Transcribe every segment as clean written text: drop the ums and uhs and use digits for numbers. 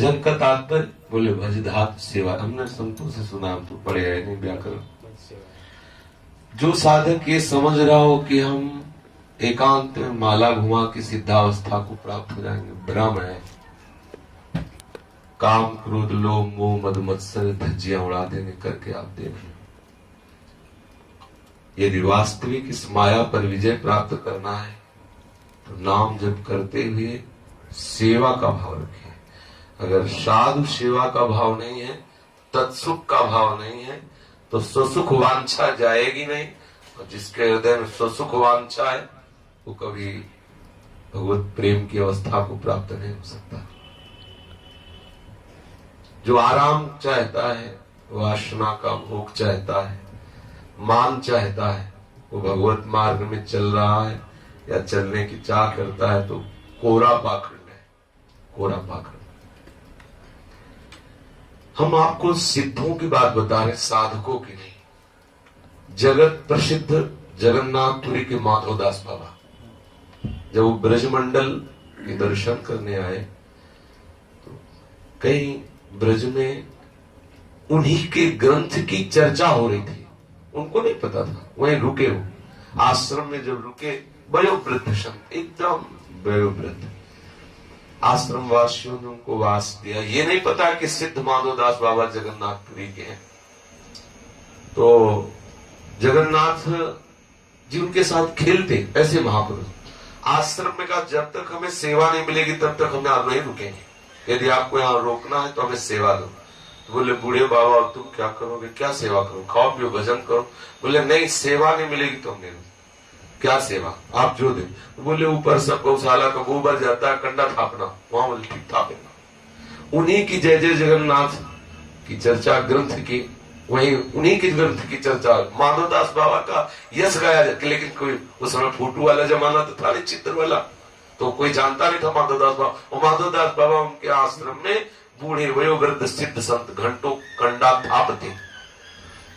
भजन का तात्पर्य बोले भजधात सेवा। हमने संतों से सुना, हम तो पढ़े है नहीं व्याकरण। जो साधक ये समझ रहा हो कि हम एकांत में माला घुमा के सिद्धावस्था को प्राप्त हो जाएंगे, भ्रम है। काम क्रोध लोभ मोह मद मत्सर धज्जियां उड़ा देने करके आप दे रहे। यदि वास्तविक इस माया पर विजय प्राप्त करना है तो नाम जप करते हुए सेवा का भाव रखें। अगर साधु सेवा का भाव नहीं है, तत्सुख का भाव नहीं है, तो स्वसुख वांछा जाएगी नहीं। और जिसके हृदय में स्वसुख वांछा है वो कभी भगवत प्रेम की अवस्था को प्राप्त नहीं हो सकता। जो आराम चाहता है, वासना का भोग चाहता है, मान चाहता है, वो भगवत मार्ग में चल रहा है या चलने की चाह करता है तो कोरा पाखंड है, कोरा पाखंड। हम आपको सिद्धों की बात बता रहे, साधकों की नहीं। जगत प्रसिद्ध जगन्नाथपुरी के माधवदास बाबा जब वो ब्रजमंडल के दर्शन करने आए तो कई ब्रज में उन्हीं के ग्रंथ की चर्चा हो रही थी। उनको नहीं पता था, वहीं रुके हो। आश्रम में जब रुके, वयोवृद्ध संत, एकदम वयोवृद्ध, आश्रम वासियों ने उनको वास दिया। ये नहीं पता कि सिद्ध माधवदास बाबा जगन्नाथपुरी के हैं। तो जगन्नाथ जी उनके साथ खेलते, ऐसे महापुरुष। आश्रम में कहा जब तक हमें सेवा नहीं मिलेगी तब तक हम यहां नहीं रुकेंगे। यदि आपको यहाँ रोकना है तो हमें सेवा दो। तो बोले बूढ़े बाबा तुम क्या करोगे? क्या सेवा करो? खाओ पियो भजन करो। बोले नहीं, सेवा नहीं मिलेगी तो हम नहीं। क्या सेवा? आप जो दे। तो बोले ऊपर सब गौशाला का गोबर जाता है, कंडा थापना। वहां बोले ठीक थापेगा। उन्हीं की जय जय जगन्नाथ की चर्चा ग्रंथ की, वहीं उन्हीं के ग्रंथ की चर्चा। माधवदास बाबा का यश गाया जाता, लेकिन कोई उस समय फोटो वाला जमाना तो था नहीं, चित्र वाला, तो कोई जानता नहीं था माधवदास बाबा। और माधवदास बाबा उनके आश्रम में बूढ़े वयोवृद्ध सिद्ध संत घंटों कंडा थापते।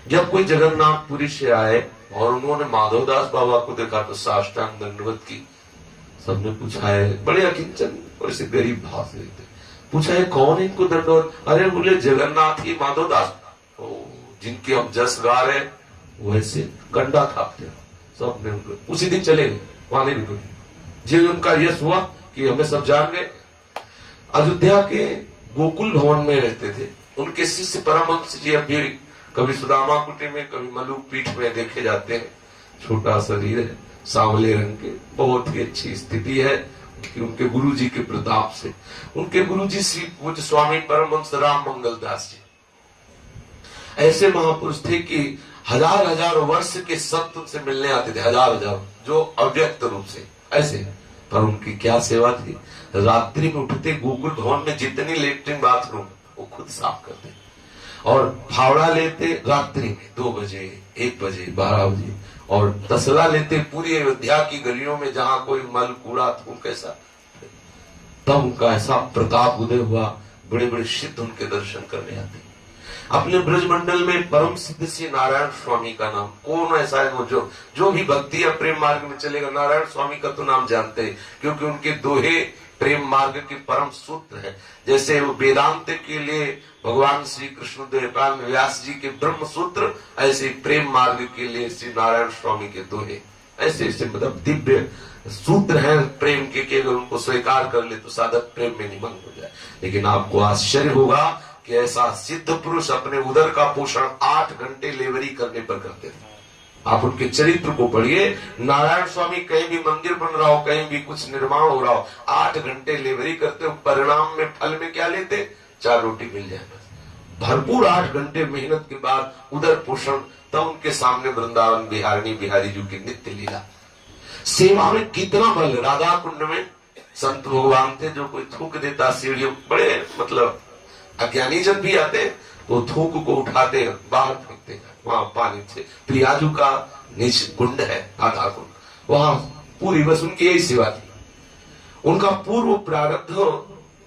जब कोई जगन्नाथपुरी से आए और उन्होंने माधवदास बाबा को देखा तो साष्टांग दंडवत की। सबने पूछा है, बड़े अकिंचन और इसे गरीब भाव से देते, पूछा है कौन है इनको दंडवत? अरे बोले जगन्नाथ ही माधवदास, जिनके हम जस गा रहे वैसे कंडा थापते। सबने उसी दिन चले गए, वहां नहीं रुके। जी उनका यश हुआ कि हमें सब जान गए। अयोध्या के गोकुल भवन में रहते थे। उनके शिष्य परमहंस जी अब भी कभी सुदामा कुटी में, कभी मलुक पीठ में देखे जाते हैं। छोटा शरीर है, सांवले रंग के, बहुत ही अच्छी स्थिति है उनके गुरु जी के प्रताप से। उनके गुरु जी श्री पूज्य स्वामी परमहंस राम मंगल दास जी ऐसे महापुरुष थे कि हजार हजार वर्ष के संत उनसे मिलने आते थे, हजार हजार, जो अव्यक्त रूप से ऐसे। पर उनकी क्या सेवा थी, रात्रि में उठते गोकुल भवन में जितनी लेटरिन बाथरूम वो खुद साफ करते और फावड़ा लेते रात्रि में 2 बजे 1 बजे 12 बजे और तसला लेते पूरी अयोध्या की गलियों में जहां कोई मल कूड़ा थूक ऐसा। तब उनका ऐसा प्रताप उदय हुआ, बड़े बड़े सिद्ध उनके दर्शन करने आते। अपने ब्रजमंडल में परम सिद्ध श्री नारायण स्वामी का नाम, कौन ऐसा है जो भी भक्ति या प्रेम मार्ग में चलेगा, नारायण स्वामी का तो नाम जानते हैं, क्योंकि उनके दोहे प्रेम मार्ग के परम सूत्र है। जैसे वेदांत के लिए भगवान श्री कृष्ण द्वैपायन व्यास जी के ब्रह्म सूत्र, ऐसे प्रेम मार्ग के लिए श्री नारायण स्वामी के दोहे ऐसे ऐसे मतलब दिव्य सूत्र हैं प्रेम के, अगर उनको स्वीकार कर ले तो साधक प्रेम में निमग्न हो जाए। लेकिन आपको आश्चर्य होगा कि ऐसा सिद्ध पुरुष अपने उदर का पोषण 8 घंटे लेवरी करने पर करते थे। आप उनके चरित्र को पढ़िए। नारायण स्वामी कहीं भी मंदिर बन रहा हो, कहीं भी कुछ निर्माण हो रहा हो, 8 घंटे लेवरी करते हो। परिणाम में फल में क्या लेते? 4 रोटी मिल जाए बस। भरपूर 8 घंटे मेहनत के बाद उदर पोषण, तब उनके सामने वृंदावन बिहारिणी बिहारी जी की नित्य लीला। सेवा में कितना बल। राधा कुंड में संत भगवान थे, जो कोई थूक देता सीढ़ियों, बड़े मतलब अज्ञानी जन भी आते तो थूक को उठाते बाहर फेंकते, वहां पानी से। प्रियाजू का निज कुंड है राधा कुंड, वहां पूरी बस उनकी यही सेवा थी। उनका पूर्व प्रारब्ध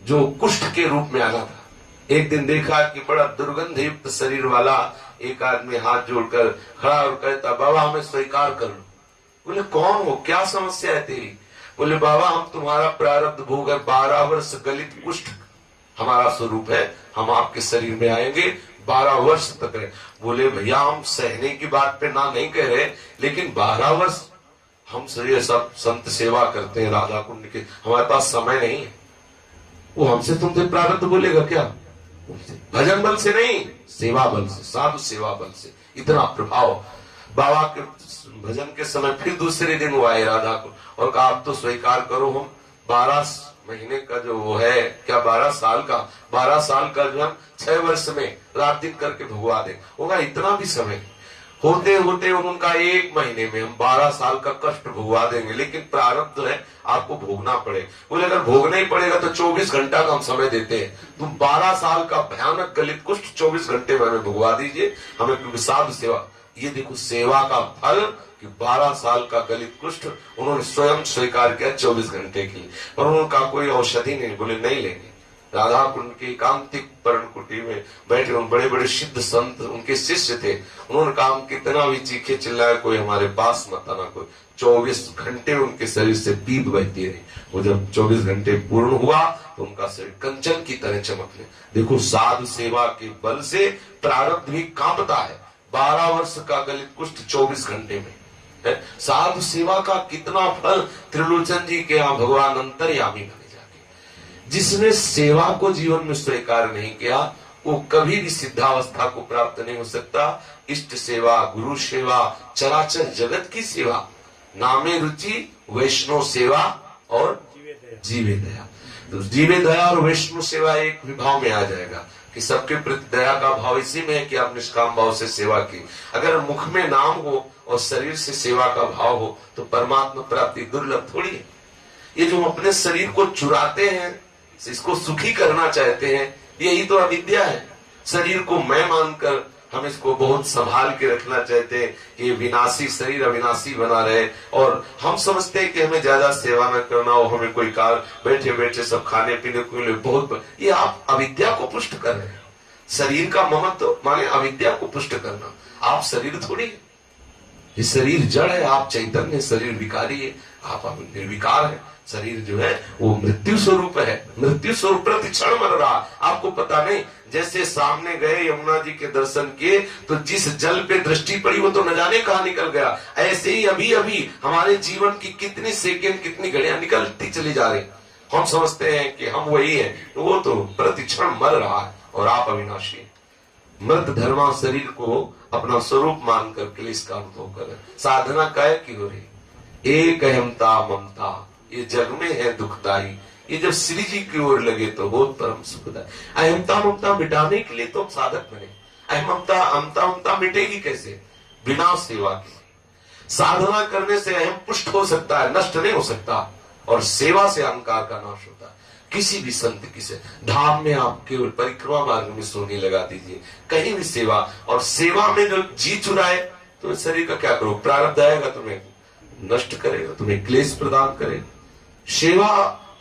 जो कुष्ठ के रूप में आना था। एक दिन देखा कि बड़ा दुर्गंध युक्त शरीर वाला एक आदमी हाथ जोड़कर खड़ा और कहता, बाबा हमें स्वीकार कर लो। बोले कौन हो, क्या समस्या है तेरी? बोले बाबा हम तुम्हारा प्रारब्ध भोग है, 12 वर्ष गलित कुष्ठ हमारा स्वरूप है, हम आपके शरीर में आएंगे, 12 वर्ष तक रहे। बोले भैया हम सहने की बात पे ना नहीं कह रहे, लेकिन 12 वर्ष हम ये सब संत सेवा करते हैं राधा कुंड के, हमारे पास समय नहीं है। वो हमसे तुमसे प्रारब्ध बोलेगा क्या? भजन बल से नहीं, सेवा बल से, साधु सेवा बल से इतना प्रभाव। बाबा के भजन के समय फिर दूसरे दिन वो आए राधा को और कहा आप तो स्वीकार करो, हम 12 महीने का जो वो है, क्या 12 साल का, 12 साल का जो हम 6 वर्ष में रात दिन करके भगवा दे। होगा इतना भी समय होते होते उनका 1 महीने में हम 12 साल का कष्ट भगवा देंगे, लेकिन प्रारब्ध है आपको भोगना पड़े। बोले अगर भोगना ही पड़ेगा तो 24 घंटा का हम समय देते हैं, तुम 12 साल का भयानक गलित कुष्ठ 24 घंटे में हमें भगवा दीजिए, हमें क्योंकि साधु सेवा। ये देखो सेवा का फल कि 12 साल का गलित कुष्ठ उन्होंने स्वयं स्वीकार किया 24 घंटे के लिए, और उनका कोई औषधि नहीं। बोले नहीं लेंगे। राधा कुंड की एकांतिक पर्ण कुटी में बैठे उन बड़े बड़े सिद्ध संत उनके शिष्य थे, उन्होंने कहा कितना भी चीखे चिल्लाए कोई हमारे पास मत आना। कोई 24 घंटे उनके शरीर से पीप बहती रही। वो जब 24 घंटे पूर्ण हुआ तो उनका शरीर कंचन की तरह चमकने। देखो साधु सेवा के बल से प्रारब्ध भी कांपता है। 12 वर्ष का गलित कुष्ठ 24 घंटे में है। साधु सेवा का कितना फल त्रिलोचन जी के यहाँ भगवान अंतर्यामी बने जाके। जिसने सेवा को जीवन में स्वीकार नहीं किया वो कभी भी सिद्धावस्था को प्राप्त नहीं हो सकता। इष्ट सेवा, गुरु सेवा, चराचर जगत की सेवा, नामे रुचि, वैष्णव सेवा और जीवे दया। तो जीवे दया और वैष्णव सेवा एक विभाव में आ जाएगा कि सबके प्रति दया का भाव इसी में है कि आप निष्काम भाव से सेवा की। अगर मुख में नाम हो और शरीर से सेवा का भाव हो तो परमात्मा प्राप्ति दुर्लभ थोड़ी है। ये जो अपने शरीर को चुराते हैं, इसको सुखी करना चाहते हैं, यही तो अविद्या है। शरीर को मैं मानकर हम इसको बहुत संभाल के रखना चाहते हैं कि ये विनाशी शरीर अविनाशी बना रहे, और हम समझते हैं कि हमें ज्यादा सेवा न करना हो, हमें कोई कार बैठे बैठे सब खाने पीने को मिले बहुत। ये आप अविद्या को पुष्ट कर रहे हैं। शरीर का ममत्व माने अविद्या को पुष्ट करना। आप शरीर थोड़ी है, ये शरीर जड़ है, आप चैतन्य, शरीर विकारी है, आप निर्विकार है। शरीर जो है वो मृत्यु स्वरूप है, मृत्यु स्वरूप प्रति क्षण मर रहा। आपको पता नहीं, जैसे सामने गए यमुना जी के दर्शन किए तो जिस जल पे दृष्टि पड़ी वो तो न जाने कहां निकल गया। ऐसे ही अभी अभी हमारे जीवन की कितनी सेकंड, कितनी घड़ियां निकलती चली जा रही। हम समझते हैं कि हम वही हैं, वो तो प्रति क्षण मर रहा है। और आप अविनाशी मृत धर्मा शरीर को अपना स्वरूप मानकर क्लेश का अनुभव कर साधना काय की हो रही। एक अहमता ममता ये जग में है दुखदाई, ये जब श्री जी की ओर लगे तो बहुत परम सुखदाई। अहमता ममता मिटाने के लिए तो साधक बने। अहमता अहमता ममता मिटेगी कैसे? बिना सेवा के। साधना करने से अहम पुष्ट हो सकता है, नष्ट नहीं हो सकता, और सेवा से अहंकार का नाश होता है। किसी भी संत की से धाम में आप केवल परिक्रमा मार्ग में सोने लगा दीजिए, कहीं भी सेवा, और सेवा में जो जी चुराए तो शरीर का क्या करो? प्रारब्ध आएगा, तुम्हें नष्ट करेगा, तुम्हें क्लेश प्रदान करेगा। सेवा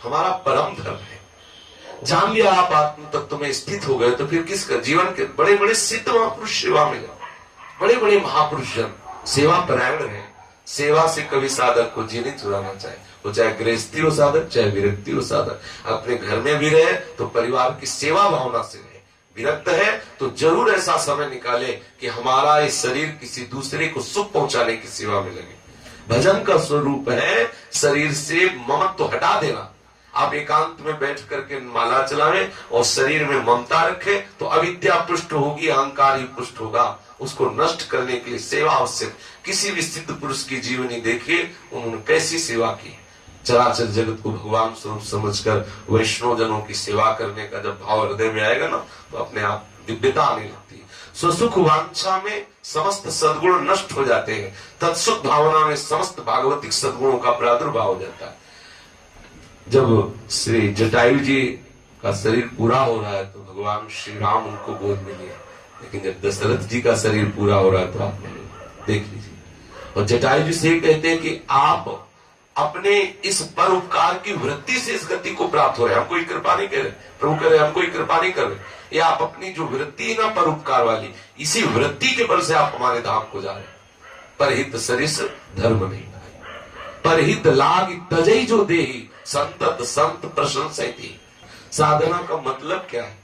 हमारा परम धर्म है। जान लिया आप आत्म तत्व में स्थित हो गए तो फिर किसका जीवन के बड़े बड़े सिद्ध महापुरुष सेवा में जाओ। बड़े बड़े महापुरुष जन सेवा परायण है। सेवा से कभी साधक को जी नहीं चुराना चाहिए, वो चाहे गृहस्थी हो साधक, चाहे विरक्ति हो साधक। अपने घर में भी रहे तो परिवार की सेवा भावना से रहे। विरक्त है तो जरूर ऐसा समय निकाले कि हमारा ये शरीर किसी दूसरे को सुख पहुंचाने की सेवा में लगे। भजन का स्वरूप है शरीर से ममत्व हटा देना। आप एकांत में बैठ करके माला चलावे और शरीर में ममता रखे तो अविद्या पुष्ट होगी, अहंकार ही पुष्ट होगा। उसको नष्ट करने के लिए सेवा आवश्यक। किसी भी सिद्ध पुरुष की जीवनी देखिए, उन्होंने कैसी सेवा की। चराचर जगत को भगवान स्वरूप समझकर वैष्णव जनों की सेवा करने का जब भाव हृदय में आएगा ना तो अपने आप दिव्यता आने लगती है। स्वसुख वांछा में समस्त सद्गुण नष्ट हो जाते हैं, तत्सुख भावना में समस्त भागवतिक सद्गुणों का प्रादुर्भाव हो जाता है। जब श्री जटायु जी का शरीर पूरा हो रहा है तो भगवान श्री राम उनको गोद में लिए, लेकिन जब दशरथ जी का शरीर पूरा हो रहा है तो आप देख लीजिए। और जटायु जी से कहते हैं कि आप अपने इस परोपकार की वृत्ति से इस गति को प्राप्त हो रहे हैं। हम कोई कृपा नहीं कर रहे, प्रभु करे हम कोई कृपा नहीं कर रहे। ये आप अपनी जो वृत्ति है ना परोपकार वाली, इसी वृत्ति के बल से आप हमारे धाम को जा रहे हैं। परहित सरिस धर्म नहीं भाई, परहित लाग तजई जो देही संतत संत प्रशंसति। साधना का मतलब क्या है?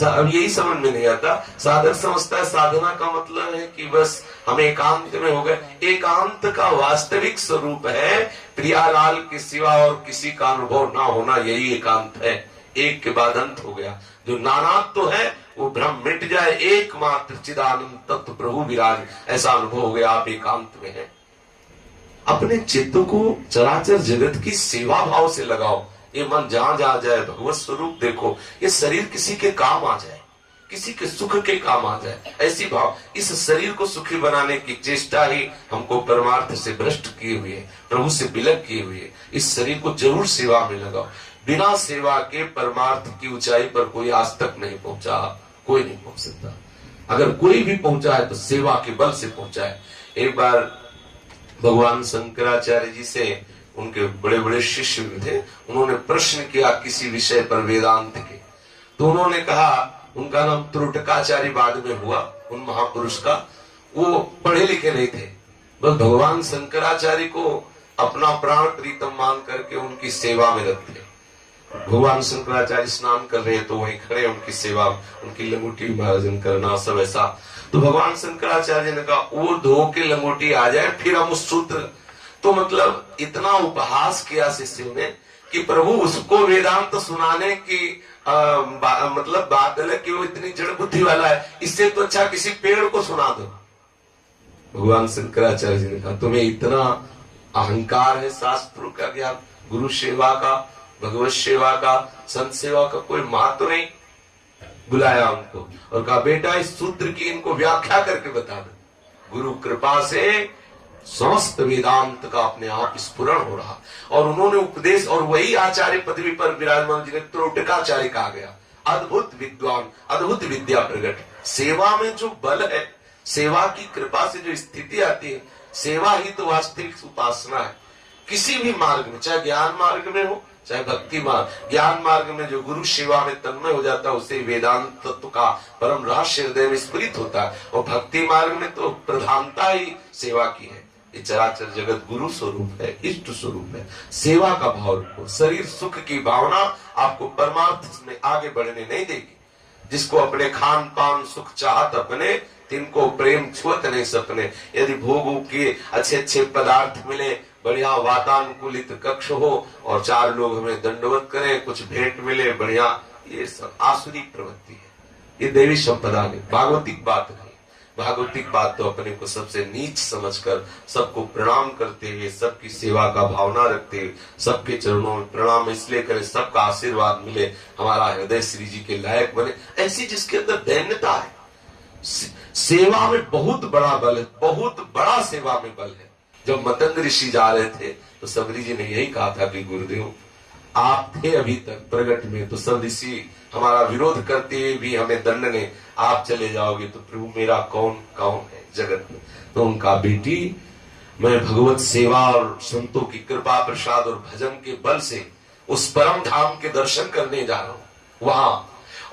अब यही समझ में नहीं आता। साधक समझता है साधना का मतलब है कि बस हम एकांत में हो गए। एकांत का वास्तविक स्वरूप है प्रियालाल के सिवा और किसी का अनुभव ना होना, यही एकांत है। एक के बाद अंत हो गया। जो नानात्व तो है वो भ्रम मिट जाए, एकमात्र चिदानंद तत्व प्रभु विराज, ऐसा अनुभव हो गया, आप एकांत में हैं। अपने चित्त को चराचर जगत की सेवा भाव से लगाओ। ये मन जहां जहां जाए भगवत स्वरूप देखो। ये शरीर किसी के काम आ जाए, किसी के सुख के काम आ जाए, ऐसी भाव। इस शरीर को सुखी बनाने की चेष्टा ही हमको परमार्थ से भ्रष्ट किए हुए, प्रभु से विलग किए हुए। इस शरीर को जरूर सेवा में लगाओ। बिना सेवा के परमार्थ की ऊंचाई पर कोई आज तक नहीं पहुंचा, कोई नहीं पहुंच सकता। अगर कोई भी पहुंचा है तो सेवा के बल से पहुंचा है। एक बार भगवान शंकराचार्य जी से उनके बड़े बड़े शिष्य थे, उन्होंने प्रश्न किया किसी विषय पर वेदांत के। तो उन्होंने कहा, उनका नाम त्रुटकाचार्य बाद में हुआ, उन महापुरुष का। वो पढ़े लिखे नहीं थे, बस भगवान शंकराचार्य को अपना प्राण प्रीतम मान करके उनकी सेवा में रखते। भगवान शंकराचार्य स्नान कर रहे तो वहीं खड़े उनकी सेवा, उनकी लंगोटी विभाजन करना, सब ऐसा। तो भगवान शंकराचार्य ने कहा, वो धो के लंगोटी आ जाए फिर हम उस सूत्र। तो मतलब इतना उपहास किया शिष्यों ने कि प्रभु उसको वेदांत सुनाने की मतलब बात अलग कि वो इतनी जड़ बुद्धि वाला है, इससे तो अच्छा किसी पेड़ को सुना दो। भगवान शंकराचार्य जी ने कहा, तुम्हें इतना अहंकार है शास्त्रों का ज्ञान, गुरु सेवा का, भगवत सेवा का, संत सेवा का कोई महत्व नहीं। बुलाया उनको और कहा, बेटा इस सूत्र की इनको व्याख्या करके बता दो। गुरु कृपा से समस्त वेदांत का अपने आप स्फुरण हो रहा और उन्होंने उपदेश, और वही आचार्य पदवी पर विराजमान जिन्हें त्रोटकाचार्य कहा गया। अद्भुत विद्वान, अद्भुत विद्या प्रकट। सेवा में जो बल है, सेवा की कृपा से जो स्थिति आती है, सेवा ही तो वास्तविक उपासना है। किसी भी मार्ग में, चाहे ज्ञान मार्ग में हो चाहे भक्ति मार्ग। ज्ञान मार्ग में जो गुरु सेवा में तन्मय हो जाता है उसे वेदांत तत्व का परम रहस्य हृदय में स्फुरित होता है। और भक्ति मार्ग में तो प्रधानता ही सेवा की है। ये चराचर जगत गुरु स्वरूप है, इष्ट स्वरूप है। सेवा का भाव रखो। शरीर सुख की भावना आपको परमार्थ में आगे बढ़ने नहीं देगी। जिसको अपने खान पान सुख चाहत अपने, तिनको प्रेम छुअत नहीं सपने। यदि भोगों के अच्छे अच्छे पदार्थ मिले, बढ़िया वातानुकूलित कक्ष हो और चार लोग हमें दंडवत करें, कुछ भेंट मिले बढ़िया, ये सब आसुरी प्रवृत्ति है। ये देवी संपदा नहीं, भागवतिक बात नहीं। भागवतिक बात तो अपने को सबसे नीच समझकर सबको प्रणाम करते हुए, सबकी सेवा का भावना रखते हुए, सबके चरणों में प्रणाम इसलिए करें सबका आशीर्वाद मिले, हमारा हृदय श्री जी के लायक बने। ऐसी जिसके अंदर दैन्यता है। सेवा में बहुत बड़ा बल है, बहुत बड़ा सेवा में बल है। जब मतंग ऋषि जा रहे थे तो सबरी जी ने यही कहा था कि गुरुदेव आप थे अभी तक प्रगट में, तो सब ऋषि हमारा विरोध करते हुए भी हमें दंड ने, आप चले जाओगे तो प्रभु मेरा कौन कौन है जगत में। तो उनका बेटी, मैं भगवत सेवा और संतों की कृपा प्रसाद और भजन के बल से उस परम धाम के दर्शन करने जा रहा हूं वहां,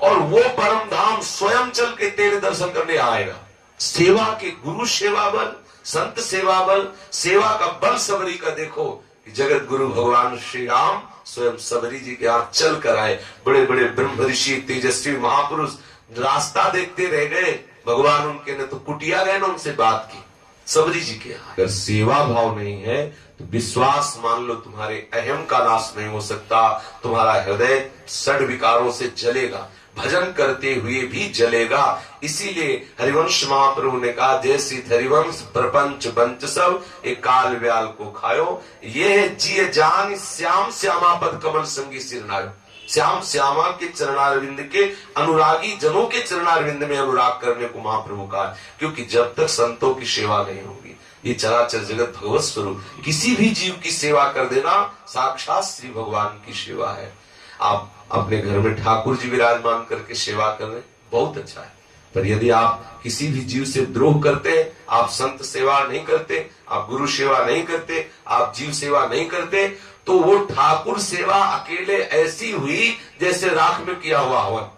और वो परम धाम स्वयं चल के तेरे दर्शन करने आएगा। सेवा के गुरु सेवा बल, संत सेवा बल, सेवा का बल सबरी का देखो कि जगत गुरु भगवान श्री राम स्वयं सबरी जी के हाथ चल कर आए। बड़े बड़े ब्रह्म ऋषि तेजस्वी महापुरुष रास्ता देखते रह गए, भगवान उनके ने तो कुटिया गए ना उनसे बात की सबरी जी के यहाँ। अगर सेवा भाव नहीं है तो विश्वास मान लो तुम्हारे अहम का नाश नहीं हो सकता, तुम्हारा हृदय षड विकारों से जलेगा, भजन करते हुए भी जलेगा। इसीलिए हरिवंश महाप्रभु ने कहा, जैसी हरिवंश प्रपंच बंच सब एक काल व्याल को खायो, ये जिय जान श्याम श्यामा पद कमल संगी सिरनायो। श्याम श्यामा के चरणारविंद के अनुरागी जनों के चरणारविंद में अनुराग करने को महाप्रभु कहा, क्योंकि जब तक संतों की सेवा नहीं होगी, ये चराचर जगत भगवत स्वरूप, किसी भी जीव की सेवा कर देना साक्षात श्री भगवान की सेवा है। आप अपने घर में ठाकुर जी विराजमान करके सेवा कर रहे, बहुत अच्छा है। पर यदि आप किसी भी जीव से द्रोह करते हैं, आप संत सेवा नहीं करते, आप गुरु सेवा नहीं करते, आप जीव सेवा नहीं करते, तो वो ठाकुर सेवा अकेले ऐसी हुई जैसे राख में किया हुआ हवन।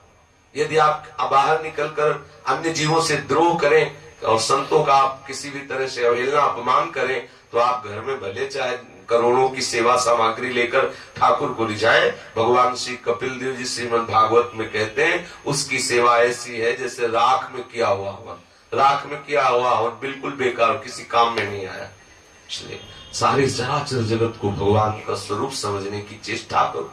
यदि आप बाहर निकलकर अन्य जीवों से द्रोह करें और संतों का आप किसी भी तरह से अवहेलना अपमान करें, तो आप घर में भले चाहे करोड़ों की सेवा सामग्री लेकर ठाकुर को रिझाए। भगवान श्री कपिल देव जी श्रीमद् भागवत में कहते हैं उसकी सेवा ऐसी है जैसे राख में किया हुआ हवन। राख में किया हुआ हवन बिल्कुल बेकार, किसी काम में नहीं आया। इसलिए सारे चराचर जगत को भगवान का स्वरूप समझने की चेष्टा करो।